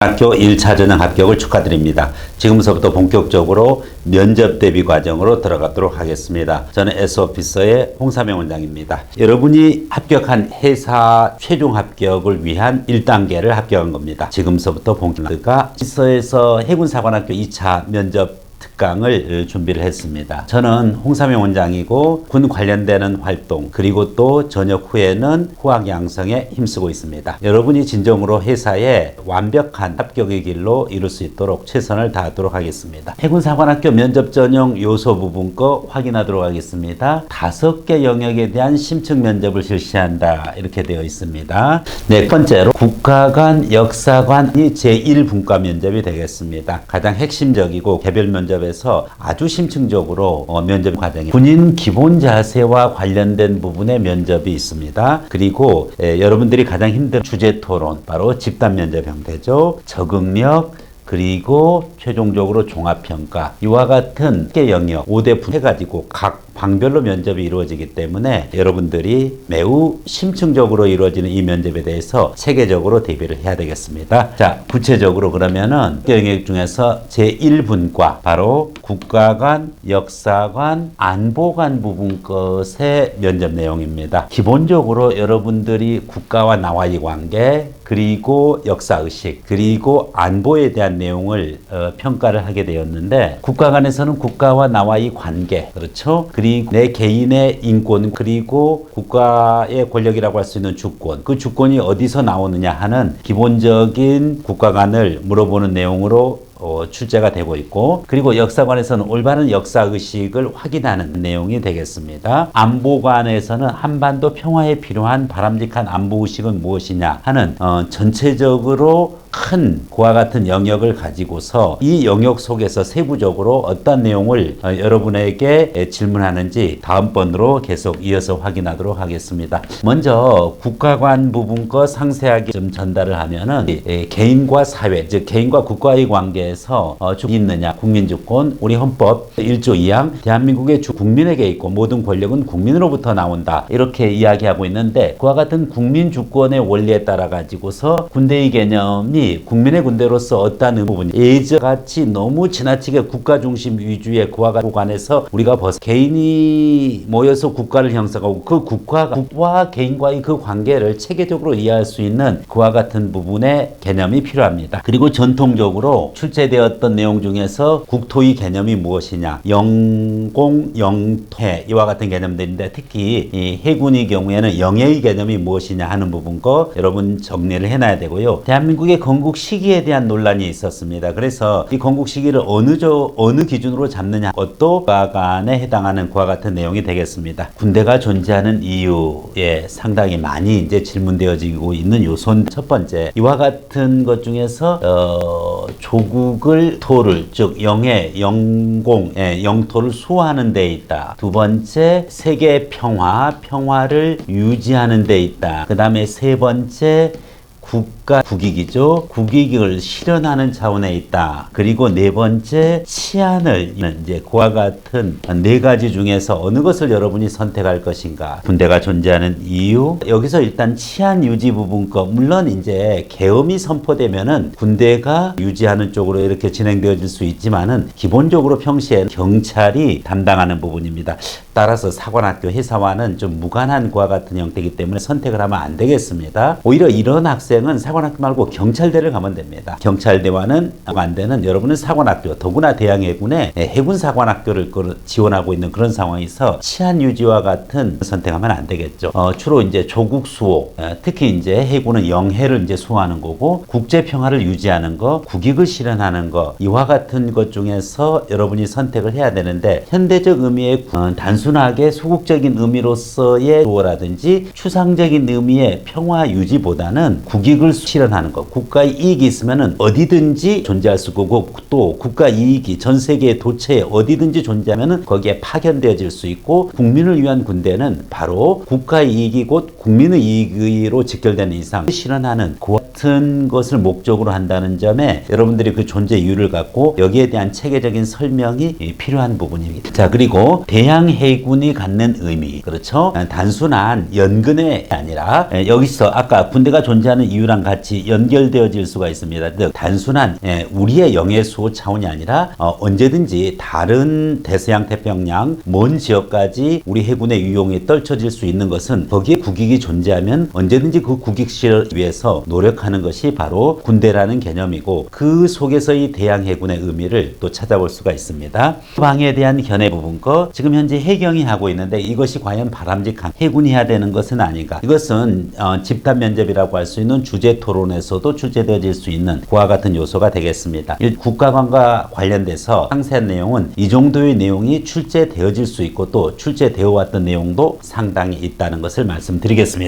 학교 1차 전형 합격을 축하드립니다. 지금서부터 본격적으로 면접 대비 과정으로 들어가도록 하겠습니다. 저는 S오피서의 홍삼영 원장입니다. 여러분이 합격한 회사 최종 합격을 위한 1단계를 합격한 겁니다. 지금서부터 본격적으로 오피서에서 해군사관학교 2차 면접 특강을 준비를 했습니다. 저는 홍삼영 원장이고 군 관련되는 활동 그리고 또 전역 후에는 후학 양성에 힘쓰고 있습니다. 여러분이 진정으로 회사에 완벽한 합격의 길로 이룰 수 있도록 최선을 다하도록 하겠습니다. 해군사관학교 면접 전형 요소 부분 거 확인하도록 하겠습니다. 5개 영역에 대한 심층 면접을 실시한다 이렇게 되어 있습니다. 네 번째로 국가관, 역사관이 제1분과 면접이 되겠습니다. 가장 핵심적이고 개별 면접에서 아주 심층적으로 면접 과정이 군인 기본 자세와 관련된 부분의 면접이 있습니다. 그리고 여러분들이 가장 힘든 주제 토론, 바로 집단 면접 형태죠. 적응력, 그리고 최종적으로 종합평가, 이와 같은 개 영역 5대 해가지고 각 방별로 면접이 이루어지기 때문에 여러분들이 매우 심층적으로 이루어지는 이 면접에 대해서 체계적으로 대비를 해야 되겠습니다. 자, 구체적으로 그러면은 영역 중에서 제1분과 바로 국가관, 역사관, 안보관 부분 것의 면접 내용입니다. 기본적으로 여러분들이 국가와 나와의 관계, 그리고 역사의식, 그리고 안보에 대한 내용을 평가를 하게 되었는데, 국가관에서는 국가와 나와의 관계, 그렇죠? 그리고 내 개인의 인권, 그리고 국가의 권력이라고 할 수 있는 주권, 그 주권이 어디서 나오느냐 하는 기본적인 국가관을 물어보는 내용으로 출제가 되고 있고, 그리고 역사관에서는 올바른 역사의식을 확인하는 내용이 되겠습니다. 안보관에서는 한반도 평화에 필요한 바람직한 안보의식은 무엇이냐 하는 전체적으로 큰 그와 같은 영역을 가지고서 이 영역 속에서 세부적으로 어떤 내용을 여러분에게 질문하는지 다음번으로 계속 이어서 확인하도록 하겠습니다. 먼저 국가관 부분 거 상세하게 좀 전달을 하면은 개인과 사회, 즉 개인과 국가의 관계에서 있느냐, 국민주권, 우리 헌법 1조 2항 대한민국의 국민에게 있고 모든 권력은 국민으로부터 나온다 이렇게 이야기하고 있는데, 그와 같은 국민주권의 원리에 따라 가지고서 군대의 개념이 국민의 군대로서 어떠한 부분이 예전같이 너무 지나치게 국가 중심 위주의 그와 관해서 우리가 개인이 모여서 국가를 형성하고 그 국가와 개인과의 그 관계를 체계적으로 이해할 수 있는 그와 같은 부분의 개념이 필요합니다. 그리고 전통적으로 출제되었던 내용 중에서 국토의 개념이 무엇이냐, 영공, 영토 이와 같은 개념들인데, 특히 이 해군의 경우에는 영해의 개념이 무엇이냐 하는 부분 거 여러분 정리를 해놔야 되고요. 대한민국의 건국 시기에 대한 논란이 있었습니다. 그래서 이 건국 시기를 어느 기준으로 잡느냐, 그것도 국가관에 해당하는 그와 같은 내용이 되겠습니다. 군대가 존재하는 이유에 상당히 많이 이제 질문되어지고 있는 요소는 첫 번째, 이와 같은 것 중에서 조국을 토를, 즉 영해, 영공, 영토를 수호하는 데 있다. 두 번째, 세계 평화를 유지하는 데 있다. 그 다음에 세 번째, 국익이죠. 국익을 실현하는 차원에 있다. 그리고 네 번째, 치안을 이제 그와 같은 네 가지 중에서 어느 것을 여러분이 선택할 것인가. 군대가 존재하는 이유. 여기서 일단 치안 유지 부분 거, 물론 이제 계엄이 선포되면은 군대가 유지하는 쪽으로 이렇게 진행되어질 수 있지만은 기본적으로 평시에 경찰이 담당하는 부분입니다. 따라서 사관학교 회사와는 좀 무관한 그와 같은 형태이기 때문에 선택을 하면 안 되겠습니다. 오히려 이런 학생은 사관학교 말고 경찰대를 가면 됩니다. 경찰대와는 안 되는 여러분은 사관학교, 더구나 대한해군의 해군사관학교를 지원하고 있는 그런 상황에서 치안 유지와 같은 선택하면 안 되겠죠. 주로 이제 조국 수호, 특히 이제 해군은 영해를 이제 수호하는 거고, 국제 평화를 유지하는 거, 국익을 실현하는 거, 이와 같은 것 중에서 여러분이 선택을 해야 되는데, 현대적 의미의 단순하게 소극적인 의미로서의 수호라든지 추상적인 의미의 평화 유지보다는 국익을 실현하는 것, 국가의 이익이 있으면은 어디든지 존재할 수 있고, 또 국가 이익이 전 세계의 도처에 어디든지 존재하면은 거기에 파견되어질 수 있고, 국민을 위한 군대는 바로 국가의 이익이 곧 국민의 이익으로 직결되는 이상 실현하는 그 같은 것을 목적으로 한다는 점에 여러분들이 그 존재 이유를 갖고 여기에 대한 체계적인 설명이 필요한 부분입니다. 자, 그리고 대양해군이 갖는 의미, 그렇죠? 단순한 연근이 아니라 여기서 아까 군대가 존재하는 이유랑 같이 연결되어질 수가 있습니다. 즉 단순한 우리의 영해 수호 차원이 아니라 언제든지 다른 대서양 태평양 먼 지역까지 우리 해군의 유용이 떨쳐질 수 있는 것은 거기에 국익이 존재하면 언제든지 그 국익실을 위해서 노력하는 것이 바로 군대라는 개념이고 그 속에서의 대양 해군의 의미를 또 찾아볼 수가 있습니다. 방해에 대한 견해 부분 거 지금 현재 해경이 하고 있는데 이것이 과연 바람직한 해군이 해야 되는 것은 아닌가. 이것은 집단 면접이라고 할 수 있는 주제 토론에서도 출제되어질 수 있는 그와 같은 요소가 되겠습니다. 국가관과 관련돼서 상세한 내용은 이 정도의 내용이 출제되어질 수 있고 또 출제되어 왔던 내용도 상당히 있다는 것을 말씀드리겠습니다.